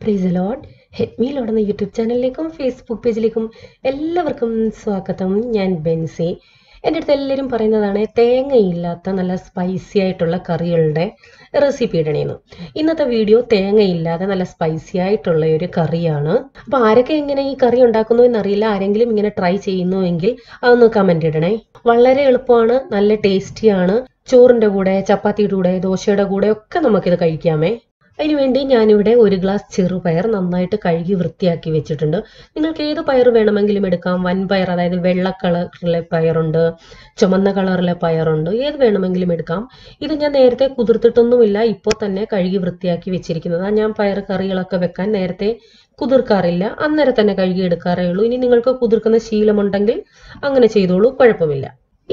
Price the lord. ഹെറ്റ് me lord എന്ന YouTube ചാനലിലേക്കും ഫേസ്ബുക്ക് പേജിലേക്കും എല്ലാവർക്കും സ്വാഗതം. ഞാൻ ബെൻസി. എൻ്റെ അടുത്ത് എല്ലാവരും പറയുന്നതാണ് തേങ്ങയില്ലാത്ത നല്ല സ്പൈസി ആയിട്ടുള്ള കറികളുടെ റെസിപ്പി ഇടണേന്ന്. ഇന്നത്തെ വീഡിയോ തേങ്ങയില്ലാതെ നല്ല സ്പൈസി ആയിട്ടുള്ള ഒരു കറിയാണ്. അപ്പോൾ ആരൊക്കെ ഇങ്ങനെ ഈ കറി ഉണ്ടാക്കുന്നു എന്നറിയില്ല. ആരെങ്കിലും ഇങ്ങനെ ട്രൈ ചെയ്യുന്നുവെങ്കിൽ അതൊന്ന് കമൻ്റ് ഇടണേ. വളരെ എളുപ്പമാണ്, നല്ല ടേസ്റ്റിയാണ്. ചോറിൻ്റെ കൂടെ, ചപ്പാത്തിയുടെ കൂടെ, ദോശയുടെ കൂടെ ഒക്കെ നമുക്കിത് കഴിക്കാമേ. അതിനുവേണ്ടി ഞാനിവിടെ ഒരു ഗ്ലാസ് ചെറുപയർ നന്നായിട്ട് കഴുകി വൃത്തിയാക്കി വെച്ചിട്ടുണ്ട്. നിങ്ങൾക്ക് ഏത് പയർ വേണമെങ്കിലും എടുക്കാം. വൻപയർ, അതായത് വെള്ള കളറിലെ പയറുണ്ട്, ചുമന്ന കളറിലെ പയറുണ്ട്, ഏത് വേണമെങ്കിലും എടുക്കാം. ഇത് ഞാൻ നേരത്തെ കുതിർത്തിട്ടൊന്നുമില്ല, ഇപ്പോൾ തന്നെ കഴുകി വൃത്തിയാക്കി വെച്ചിരിക്കുന്നതാണ്. ഞാൻ പയർ കറികളൊക്കെ വെക്കാൻ നേരത്തെ കുതിർക്കാറില്ല, അന്നേരം തന്നെ കഴുകി എടുക്കാറേ ഉള്ളൂ. ഇനി നിങ്ങൾക്ക് കുതിർക്കുന്ന ശീലമുണ്ടെങ്കിൽ അങ്ങനെ ചെയ്തോളൂ, കുഴപ്പമില്ല.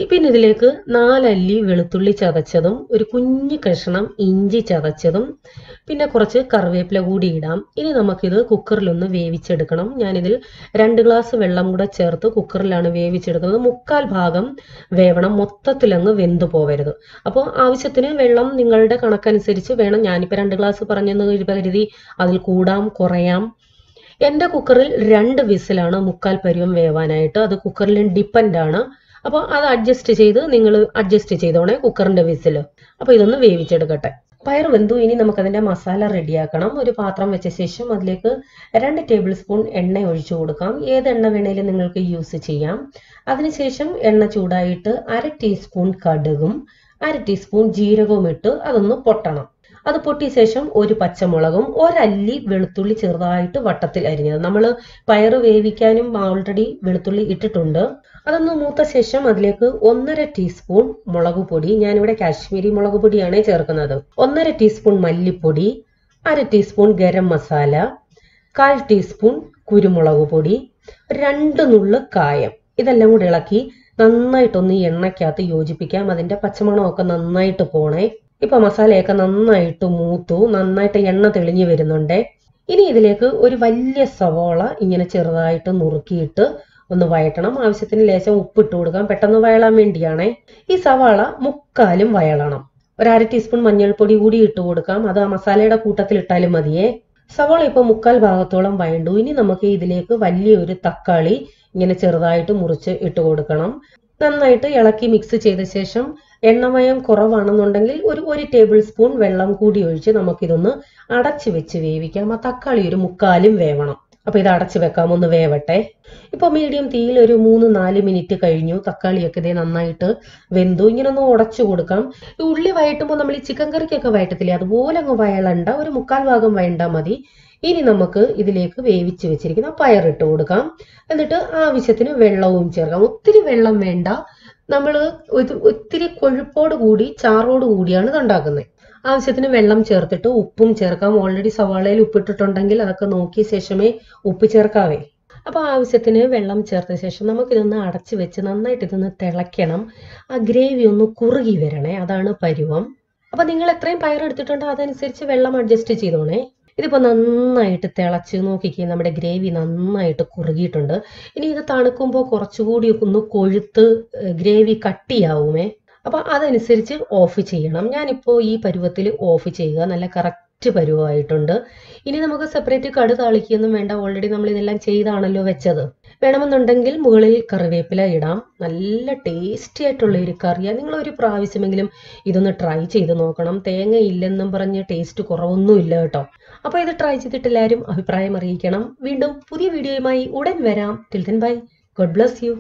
പിന്നെ ഇതിലേക്ക് 4 അല്ലി വെളുത്തുള്ളി ചതച്ചതും ഒരു കുഞ്ഞു കഷ്ണം ഇഞ്ചി ചതച്ചതും പിന്നെ കുറച്ച് കറിവേപ്പില കൂടി ഇടാം. ഇനി നമുക്കിത് കുക്കറിലൊന്ന് വേവിച്ചെടുക്കണം. ഞാനിതിൽ 2 ഗ്ലാസ് വെള്ളം കൂടെ ചേർത്ത് കുക്കറിലാണ് വേവിച്ചെടുക്കുന്നത്. 1/4 ഭാഗം വേവണം, മൊത്തത്തിലങ്ങ് വെന്തു പോവരുത്. അപ്പോൾ ആവശ്യത്തിന് വെള്ളം നിങ്ങളുടെ കണക്കനുസരിച്ച് വേണം. ഞാനിപ്പോൾ 2 ഗ്ലാസ് പറഞ്ഞെന്ന് കരുതി അതിൽ കൂടാം കുറയാം. എൻ്റെ കുക്കറിൽ 2 വിസിലാണ് 1/4 പരുവം വേവാനായിട്ട്. അത് കുക്കറിൽ ഡിപ്പെൻഡാണ്. അപ്പോൾ അത് അഡ്ജസ്റ്റ് ചെയ്ത് നിങ്ങൾ അഡ്ജസ്റ്റ് ചെയ്തോണേ കുക്കറിൻ്റെ വിസിൽ. അപ്പോൾ ഇതൊന്ന് വേവിച്ചെടുക്കട്ടെ. പയർ വെന്തു. ഇനി നമുക്കതിൻ്റെ മസാല റെഡിയാക്കണം. ഒരു പാത്രം വെച്ച ശേഷം അതിലേക്ക് 2 ടേബിൾ സ്പൂൺ എണ്ണ ഒഴിച്ചു കൊടുക്കാം. ഏത് എണ്ണ വേണേലും നിങ്ങൾക്ക് യൂസ് ചെയ്യാം. അതിനുശേഷം എണ്ണ ചൂടായിട്ട് 1/2 ടീസ്പൂൺ കടുകും 1/2 ടീസ്പൂൺ ജീരകവും ഇട്ട് അതൊന്ന് പൊട്ടണം. അത് പൊട്ടിയ ശേഷം ഒരു പച്ചമുളകും 1 അല്ലി വെളുത്തുള്ളി ചെറുതായിട്ട് വട്ടത്തിൽ അരിഞ്ഞത്. നമ്മൾ പയർ വേവിക്കാനും ഓൾറെഡി വെളുത്തുള്ളി ഇട്ടിട്ടുണ്ട്. അതൊന്ന് മൂത്ത ശേഷം അതിലേക്ക് 1/2 ടീസ്പൂൺ മുളക് പൊടി, ഞാനിവിടെ കാശ്മീരി മുളക് പൊടിയാണ് ചേർക്കുന്നത്, 1/2 ടീസ്പൂൺ മല്ലിപ്പൊടി, 1/2 ടീസ്പൂൺ ഗരം മസാല, 1/4 ടീസ്പൂൺ കുരുമുളക് പൊടി, 2 നുള്ള് കായം. ഇതെല്ലാം കൂടി ഇളക്കി നന്നായിട്ടൊന്ന് എണ്ണയ്ക്കകത്ത് യോജിപ്പിക്കാം. അതിൻ്റെ പച്ചമണമൊക്കെ നന്നായിട്ട് പോണേ. ഇപ്പൊ മസാലയൊക്കെ നന്നായിട്ട് മൂത്തു, നന്നായിട്ട് എണ്ണ തെളിഞ്ഞു വരുന്നുണ്ടേ. ഇനി ഇതിലേക്ക് ഒരു വലിയ സവോള ഇങ്ങനെ ചെറുതായിട്ട് നുറുക്കിയിട്ട് ഒന്ന് വഴറ്റണം. ആവശ്യത്തിന് ലേശം ഉപ്പിട്ട് കൊടുക്കാം, പെട്ടെന്ന് വയളാൻ വേണ്ടിയാണേ. ഈ സവാള 1/4 വയളണം. 1/2 ടീസ്പൂൺ മഞ്ഞൾപ്പൊടി കൂടി ഇട്ട് കൊടുക്കാം. അത് ആ മസാലയുടെ കൂട്ടത്തിൽ ഇട്ടാലും മതിയേ. സവാള ഇപ്പോൾ 1/4 ഭാഗത്തോളം വഴണ്ടു. ഇനി നമുക്ക് ഇതിലേക്ക് വലിയൊരു തക്കാളി ഇങ്ങനെ ചെറുതായിട്ട് മുറിച്ച് ഇട്ട് കൊടുക്കണം. നന്നായിട്ട് ഇളക്കി മിക്സ് ചെയ്ത ശേഷം എണ്ണമയം കുറവാണെന്നുണ്ടെങ്കിൽ ഒരു ടേബിൾ സ്പൂൺ വെള്ളം കൂടി ഒഴിച്ച് നമുക്കിതൊന്ന് അടച്ചു വെച്ച് വേവിക്കാം. ആ തക്കാളി ഒരു 1/4 വേവണം. അപ്പൊ ഇത് അടച്ചു വെക്കാം, ഒന്ന് വേവട്ടെ. ഇപ്പൊ മീഡിയം തീയിൽ ഒരു 3-4 മിനിറ്റ് കഴിഞ്ഞു. തക്കാളിയൊക്കെ ഇതേ നന്നായിട്ട് വെന്തു. ഇങ്ങനെ ഒന്ന് ഉടച്ചു കൊടുക്കാം. ഈ ഉള്ളി വഴറ്റുമ്പോൾ നമ്മൾ ഈ ചിക്കൻ കറിക്കൊക്കെ വഴറ്റത്തില്ലേ, അതുപോലെ അങ്ങ് വയളണ്ട, ഒരു 1/4 ഭാഗം വഴണ്ടാൽ മതി. ഇനി നമുക്ക് ഇതിലേക്ക് വേവിച്ച് വെച്ചിരിക്കുന്ന പയറിട്ട് കൊടുക്കാം. എന്നിട്ട് ആവശ്യത്തിന് വെള്ളവും ചേർക്കാം. ഒത്തിരി വെള്ളം വേണ്ട. നമ്മൾ ഒത്തിരി കൊഴുപ്പോട് കൂടി ചാറോട് കൂടിയാണ് ഇത് ഉണ്ടാക്കുന്നത്. ആവശ്യത്തിന് വെള്ളം ചേർത്തിട്ട് ഉപ്പും ചേർക്കാം. ഓൾറെഡി സവാളയിൽ ഉപ്പിട്ടിട്ടുണ്ടെങ്കിൽ അതൊക്കെ നോക്കിയ ശേഷമേ ഉപ്പ് ചേർക്കാവേ. അപ്പോൾ ആവശ്യത്തിന് വെള്ളം ചേർത്ത ശേഷം നമുക്കിതൊന്ന് അടച്ചു വെച്ച് നന്നായിട്ട് ഇതൊന്ന് തിളയ്ക്കണം. ആ ഗ്രേവി ഒന്ന് കുറുകി വരണേ, അതാണ് പരുവം. അപ്പോൾ നിങ്ങൾ എത്രയും പയർ എടുത്തിട്ടുണ്ടോ അതനുസരിച്ച് വെള്ളം അഡ്ജസ്റ്റ് ചെയ്തോണേ. ഇതിപ്പോൾ നന്നായിട്ട് തിളച്ച് നോക്കിക്കേ, നമ്മുടെ ഗ്രേവി നന്നായിട്ട് കുറുകിയിട്ടുണ്ട്. ഇനി ഇത് തണുക്കുമ്പോൾ കുറച്ചുകൂടി ഒന്ന് കൊഴുത്ത് ഗ്രേവി കട്ടിയാവുമേ. അപ്പോൾ അതനുസരിച്ച് ഓഫ് ചെയ്യണം. ഞാനിപ്പോൾ ഈ പരുവത്തിൽ ഓഫ് ചെയ്യുക. നല്ല കറക്റ്റ് പരുവമായിട്ടുണ്ട്. ഇനി നമുക്ക് സെപ്പറേറ്റ് കടു താളിക്കൊന്നും വേണ്ട, ഓൾറെഡി നമ്മൾ ഇതെല്ലാം ചെയ്താണല്ലോ വെച്ചത്. വേണമെന്നുണ്ടെങ്കിൽ മുകളിൽ കറിവേപ്പില ഇടാം. നല്ല ടേസ്റ്റി ആയിട്ടുള്ള ഒരു കറിയാണ്. നിങ്ങൾ ഒരു പ്രാവശ്യമെങ്കിലും ഇതൊന്ന് ട്രൈ ചെയ്ത് നോക്കണം. തേങ്ങ ഇല്ലെന്നും പറഞ്ഞ് ടേസ്റ്റ് കുറവൊന്നുമില്ല കേട്ടോ. അപ്പോൾ ഇത് ട്രൈ ചെയ്തിട്ട് എല്ലാവരും അഭിപ്രായം അറിയിക്കണം. വീണ്ടും പുതിയ വീഡിയോയുമായി ഉടൻ വരാം. Till then bye. God bless you.